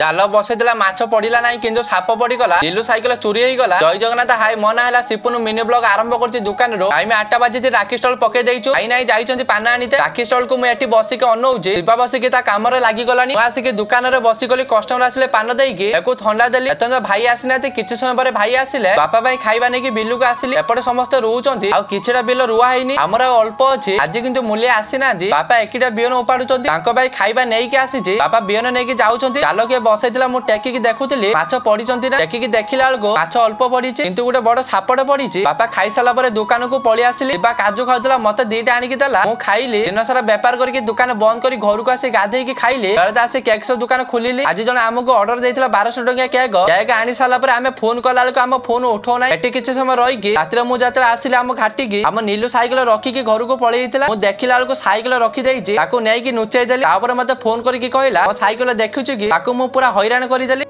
জাল বসাইଥିଲା মাছ পড়িলা নাই কিন্তু সাপ পড়িগলা। নীলୁ সাইকেল চুরি হয়েগলা। জয় জগন্নাଥ হাই ମୋ ନାଁ ହେଲା ସିପୁନୁ ମିନି ବ୍ଲଗ ଆରମ୍ଭ କରୁଛି ଦୋକାନରୁ। ଟାଇମ 8ଟା ବାଜିଛି। ରାକ୍ଷୀ ଷ୍ଟଲ ପକେଇ ଦେଇଛୁ। ଭାଇ ନାଇଁ ଯାଇଛନ୍ତି ପାନ ଆଣିତେ। ରାକ୍ଷୀ ଷ୍ଟଲ କୁ ମୁଁ ଏଠି ବସିକି ଅନଉଛି। ଦୀପା ବସିକି ତା କାମରେ ଲାଗିଗଲାଣି। ମୁଁ ଆସିକି ଦୋକାନରେ ବସିଗଲି। କଷ୍ଟମର ଆସିଲେ ପାନ ଦେଇକି ତାକୁ ଥଣ୍ଡା ଦେଲି। ଏତନ ଭାଇ ଆସିନାହାନ୍ତି। କିଛି ସମୟ ପରେ ଭାଇ ଆସିଲେ। ବାପା ପାଇଁ ଖାଇବା ନେଇକି ବିଲକୁ ଆସିଲି। ଏପଟେ ସମସ୍ତେ ରହୁଛନ୍ତି ଆଉ କିଛିଟା ବିଲ ରୁଆ ହେଇନି। ଆମର ଅଳ୍ପ ଅଛି। ଆଜି କିନ୍ତୁ ମୂଲିଆ ଆସିନାହାନ୍ତି। ବାପା ଏକିଟା ବିହନ ଉପାଡୁଛନ୍ତି। ତାଙ୍କ ପାଇଁ ଖାଇବା ନେଇକି ଆସିଛି। ବାପା ବିହନ ନେଇକି ଯାଉଛନ୍ତି। ଜାଲ କିଏ ବସେଇଥିଲା ମୁଁ ଟେକିକି ଦେଖୁଥିଲି ମାଛ ପଡିଛନ୍ତି ନା। ଟେକିକି ଦେଖିଲା ବେଳକୁ ମାଛ ଅଳ୍ପ ପଡିଛି କିନ୍ତୁ ଗୋଟେ ବଡ ସାପଟେ ପଡିଛି। ବାପା ଖାଇସାରିଲା ପରେ ଦୋକାନକୁ ପଳେଇ ଆସିଲି। ବାପା କାଜୁ ଖାଉଥିଲା ମତେ ଦିଟା ଆଣିକି ଦେଲା। ମୁଁ ଖାଇଲି। ଦିନ ସାରା ବେପାର କରିକି ଦୋକାନ ବନ୍ଦ କରି ଘରକୁ ଆସି ଗାଧେଇକି ଖାଇଲି। ଆସି କେକ୍ ସହ ଦୋକାନ ଖୋଲିଲି। ଆଜି ଜଣେ ଆମକୁ ଅର୍ଡର ଦେଇଥିଲା 1200 ଟଙ୍କିଆ କେକ୍ ଆଣି ସାରିଲା ପରେ ଆମେ ଫୋନ କଲା ବେଳକୁ ଆମ ଫୋନ ଉଠଉ ନାହିଁ। ଏଠି କିଛି ସମୟ ରହିକି ରାତିରେ ମୁଁ ଯେତେବେଳେ ଆସିଲି ଆମ ଘାଟିକି ଆମ नीलू ସାଇକେଲ ରଖିକି ଘରକୁ ପଳେଇଥିଲା। ମୁଁ ଦେଖିଲା ବେଳକୁ ସାଇକେଲ ରଖିଦେଇଛି। ତାକୁ ନେଇକି ନୁଚେଇ ଦେଲି। ତାପରେ ମତେ ଫୋନ କରିକି କହିଲା ମୋ ସାଇକେଲ ଦେଖୁଛୁ କି। ତାକୁ ମୁଁ ପୁରା ହଇରାଣ କରିଦେଲି।